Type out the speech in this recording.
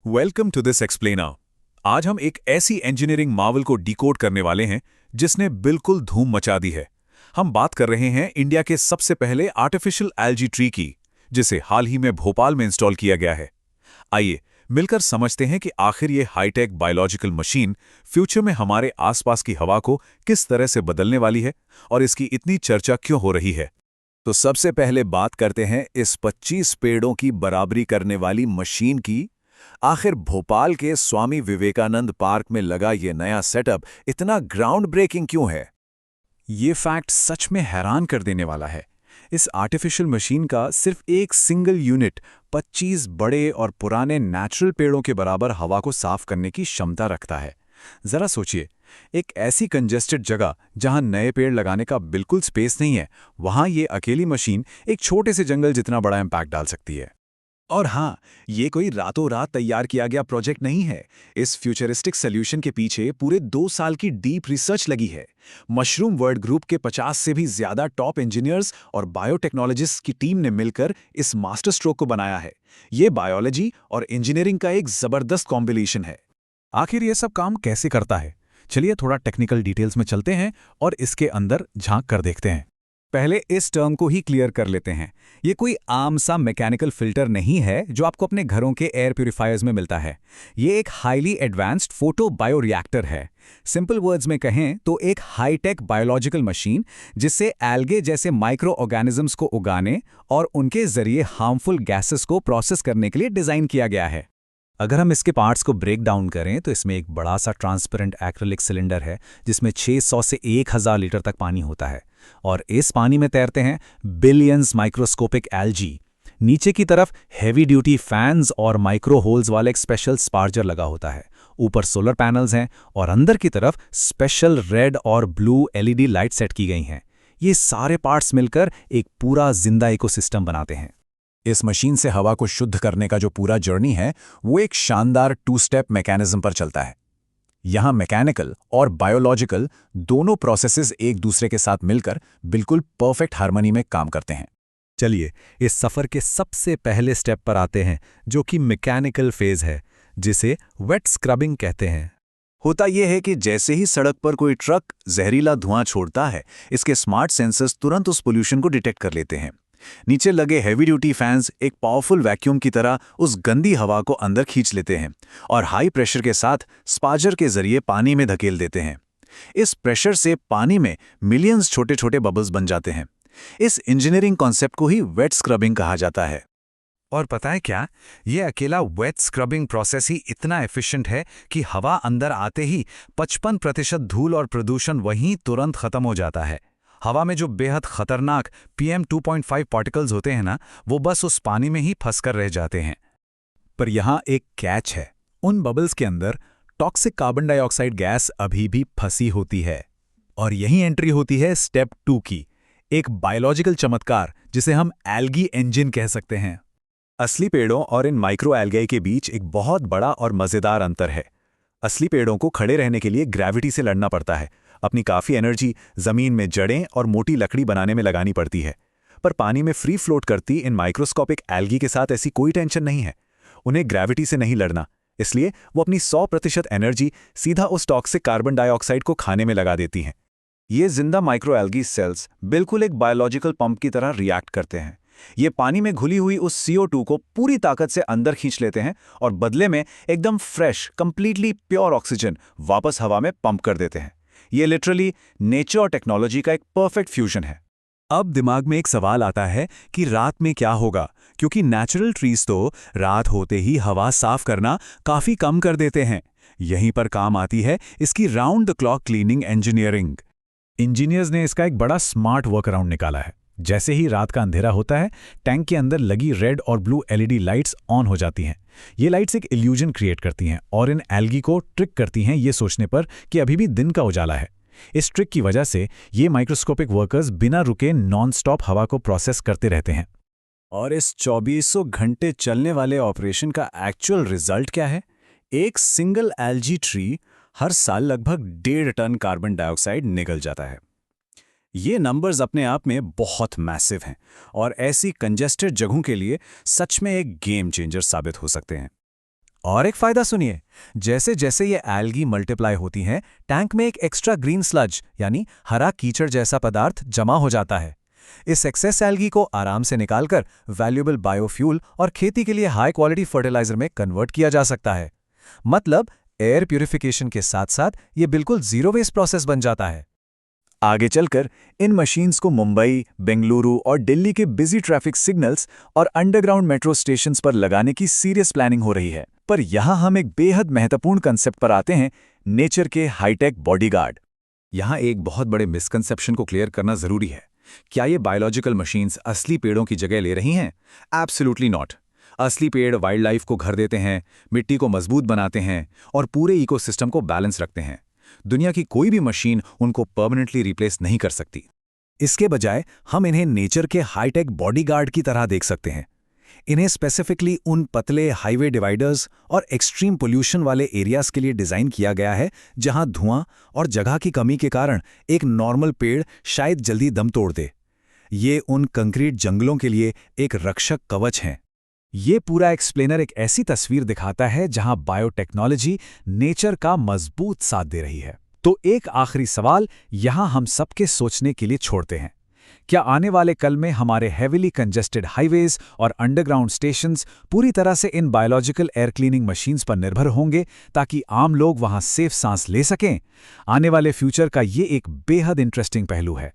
Welcome to this explainer. आज हम एक ऐसी इंजीनियरिंग मावल को डिकोड करने वाले हैं जिसने बिल्कुल धूम मचा दी है। हम बात कर रहे हैं इंडिया के सबसे पहले आर्टिफिशियल एल्गी ट्री की, जिसे हाल ही में भोपाल में इंस्टॉल किया गया है। आइए मिलकर समझते हैं कि आखिर ये हाईटेक बायोलॉजिकल मशीन फ्यूचर में हमारे आसपास की हवा को किस तरह से बदलने वाली है और इसकी इतनी चर्चा क्यों हो रही है। तो सबसे पहले बात करते हैं इस 25 पेड़ों की बराबरी करने वाली मशीन की। आखिर भोपाल के स्वामी विवेकानंद पार्क में लगा ये नया सेटअप इतना ग्राउंड ब्रेकिंग क्यों है? ये फैक्ट सच में हैरान कर देने वाला है। इस आर्टिफिशियल मशीन का सिर्फ एक सिंगल यूनिट 25 बड़े और पुराने नेचुरल पेड़ों के बराबर हवा को साफ करने की क्षमता रखता है। जरा सोचिए, एक ऐसी कंजेस्टेड जगह जहां नए पेड़ लगाने का बिल्कुल स्पेस नहीं है, वहां ये अकेली मशीन एक छोटे से जंगल जितना बड़ा इम्पैक्ट डाल सकती है। और हाँ, ये कोई रातों रात तैयार किया गया प्रोजेक्ट नहीं है। इस फ्यूचरिस्टिक सॉल्यूशन के पीछे पूरे 2 साल की डीप रिसर्च लगी है। मशरूम वर्ल्ड ग्रुप के 50 से भी ज्यादा टॉप इंजीनियर्स और बायोटेक्नोलॉजिस्ट की टीम ने मिलकर इस मास्टर स्ट्रोक को बनाया है। ये बायोलॉजी और इंजीनियरिंग का एक जबरदस्त कॉम्बिनेशन है। आखिर ये सब काम कैसे करता है? चलिए थोड़ा टेक्निकल डिटेल्स में चलते हैं और इसके अंदर झांक कर देखते हैं। पहले इस टर्म को ही क्लियर कर लेते हैं। ये कोई आम सा मैकेनिकल फिल्टर नहीं है जो आपको अपने घरों के एयर प्यूरिफायर्स में मिलता है। ये एक हाईली एडवांस्ड फोटो बायोरिएक्टर है। सिंपल वर्ड्स में कहें तो एक हाईटेक बायोलॉजिकल मशीन जिससे एल्गे जैसे माइक्रो ऑर्गेनिजम्स को उगाने और उनके जरिए हार्मफुल गैसेस को प्रोसेस करने के लिए डिजाइन किया गया है। अगर हम इसके पार्ट्स को ब्रेक डाउन करें तो इसमें एक बड़ा सा ट्रांसपेरेंट एक्रिलिक सिलेंडर है जिसमें 600 से 1000 लीटर तक पानी होता है और इस पानी में तैरते हैं बिलियंस माइक्रोस्कोपिक एल्गी। नीचे की तरफ हेवी ड्यूटी फैंस और माइक्रो होल्स वाला एक स्पेशल स्पार्जर लगा होता है। ऊपर सोलर पैनल्स हैं और अंदर की तरफ स्पेशल रेड और ब्लू एलईडी लाइट सेट की गई हैं। ये सारे पार्ट्स मिलकर एक पूरा जिंदा इकोसिस्टम बनाते हैं। इस मशीन से हवा को शुद्ध करने का जो पूरा जर्नी है वो एक शानदार 2 स्टेप मैकेनिज्म पर चलता है। यहां मैकेनिकल और बायोलॉजिकल दोनों प्रोसेसेस एक दूसरे के साथ मिलकर बिल्कुल परफेक्ट हार्मनी में काम करते हैं। चलिए इस सफर के सबसे पहले स्टेप पर आते हैं जो कि मैकेनिकल फेज है, जिसे वेट स्क्रबिंग कहते हैं। होता यह है कि जैसे ही सड़क पर कोई ट्रक जहरीला धुआं छोड़ता है, इसके स्मार्ट सेंसर्स तुरंत उस पोल्यूशन को डिटेक्ट कर लेते हैं। नीचे लगे हेवी ड्यूटी फैंस एक पावरफुल वैक्यूम की तरह उस गंदी हवा को अंदर खींच लेते हैं और हाई प्रेशर के साथ स्पार्जर के जरिए पानी में धकेल देते हैं। इस प्रेशर से पानी में मिलियंस छोटे छोटे बबल्स बन जाते हैं। इस इंजीनियरिंग कॉन्सेप्ट को ही वेट स्क्रबिंग कहा जाता है। और पता है क्या, ये अकेला वेट स्क्रबिंग प्रोसेस ही इतना एफिशिएंट है कि हवा अंदर आते ही 55% धूल और प्रदूषण वहीं तुरंत खत्म हो जाता है। हवा में जो बेहद खतरनाक PM 2.5 पार्टिकल्स होते हैं ना, वो बस उस पानी में ही फंसकर रह जाते हैं। पर यहाँ एक कैच है, उन बबल्स के अंदर टॉक्सिक कार्बन डाइऑक्साइड गैस अभी भी फंसी होती है। और यही एंट्री होती है स्टेप 2 की, एक बायोलॉजिकल चमत्कार जिसे हम एल्गी इंजन कह सकते हैं। असली पेड़ों और इन माइक्रो एल्गाई के बीच एक बहुत बड़ा और मजेदार अंतर है। असली पेड़ों को खड़े रहने के लिए ग्रेविटी से लड़ना पड़ता है, अपनी काफ़ी एनर्जी ज़मीन में जड़ें और मोटी लकड़ी बनाने में लगानी पड़ती है। पर पानी में फ्री फ्लोट करती इन माइक्रोस्कोपिक एल्गी के साथ ऐसी कोई टेंशन नहीं है। उन्हें ग्रेविटी से नहीं लड़ना, इसलिए वो अपनी 100% एनर्जी सीधा उस टॉक्सिक कार्बन डाइऑक्साइड को खाने में लगा देती हैं। ये जिंदा माइक्रो एल्गी सेल्स बिल्कुल एक बायोलॉजिकल पंप की तरह रिएक्ट करते हैं। ये पानी में घुली हुई उस CO2 को पूरी ताकत से अंदर खींच लेते हैं और बदले में एकदम फ्रेश, कंप्लीटली प्योर ऑक्सीजन वापस हवा में पंप कर देते हैं। ये लिटरली नेचर और टेक्नोलॉजी का एक परफेक्ट फ्यूजन है। अब दिमाग में एक सवाल आता है कि रात में क्या होगा, क्योंकि नेचुरल ट्रीज तो रात होते ही हवा साफ करना काफी कम कर देते हैं। यहीं पर काम आती है इसकी round the clock cleaning engineering. Engineers ने इसका एक बड़ा स्मार्ट वर्क अराउंड निकाला है। जैसे ही रात का अंधेरा होता है, टैंक के अंदर लगी रेड और ब्लू LED लाइट्स ऑन हो जाती हैं। ये लाइट्स एक इल्यूजन क्रिएट करती हैं और इन एल्गी को ट्रिक करती हैं ये सोचने पर कि अभी भी दिन का उजाला है। इस ट्रिक की वजह से ये माइक्रोस्कोपिक वर्कर्स बिना रुके नॉन-स्टॉप हवा को प्रोसेस करते रहते हैं। और इस 2400 घंटे चलने वाले ऑपरेशन का एक्चुअल रिजल्ट क्या है? एक सिंगल एल्गी ट्री हर साल लगभग 1.5 टन कार्बन डाइऑक्साइड निकल जाता है। ये नंबर्स अपने आप में बहुत मैसिव हैं और ऐसी कंजेस्टेड जगहों के लिए सच में एक गेम चेंजर साबित हो सकते हैं। और एक फायदा सुनिए, जैसे जैसे ये एल्गी मल्टीप्लाई होती हैं, टैंक में एक एक्स्ट्रा ग्रीन स्लज यानी हरा कीचड़ जैसा पदार्थ जमा हो जाता है। इस एक्सेस एल्गी को आराम से निकालकर वैल्यूएबल बायोफ्यूल और खेती के लिए हाई क्वालिटी फर्टिलाइजर में कन्वर्ट किया जा सकता है। मतलब एयर प्यूरिफिकेशन के साथ साथ ये बिल्कुल जीरो वेस्ट प्रोसेस बन जाता है। आगे चलकर इन मशीन्स को मुंबई, बेंगलुरु और दिल्ली के बिजी ट्रैफिक सिग्नल्स और अंडरग्राउंड मेट्रो स्टेशंस पर लगाने की सीरियस प्लानिंग हो रही है। पर यहाँ हम एक बेहद महत्वपूर्ण कंसेप्ट पर आते हैं, नेचर के हाईटेक बॉडीगार्ड। यहाँ एक बहुत बड़े मिसकंसेप्शन को क्लियर करना जरूरी है। क्या ये बायोलॉजिकल मशीन्स असली पेड़ों की जगह ले रही हैं? Absolutely not. असली पेड़ वाइल्ड लाइफ को घर देते हैं, मिट्टी को मजबूत बनाते हैं और पूरे इकोसिस्टम को बैलेंस रखते हैं। दुनिया की कोई भी मशीन उनको परमानेंटली रिप्लेस नहीं कर सकती। इसके बजाय हम इन्हें नेचर के हाईटेक बॉडीगार्ड की तरह देख सकते हैं। इन्हें स्पेसिफिकली उन पतले हाईवे डिवाइडर्स और एक्सट्रीम पोल्यूशन वाले एरियाज के लिए डिज़ाइन किया गया है जहां धुआं और जगह की कमी के कारण एक नॉर्मल पेड़ शायद जल्दी दम तोड़ दे। ये उन कंक्रीट जंगलों के लिए एक रक्षक कवच हैं। ये पूरा एक्सप्लेनर एक ऐसी तस्वीर दिखाता है जहां बायोटेक्नोलॉजी नेचर का मजबूत साथ दे रही है। तो एक आखिरी सवाल यहां हम सबके सोचने के लिए छोड़ते हैं। क्या आने वाले कल में हमारे हेविली कंजेस्टेड हाईवेज और अंडरग्राउंड स्टेशंस पूरी तरह से in biological air cleaning machines पर निर्भर होंगे ताकि आम लोग वहां सेफ सांस ले सकें? आने वाले फ्यूचर का ये एक बेहद इंटरेस्टिंग पहलू है।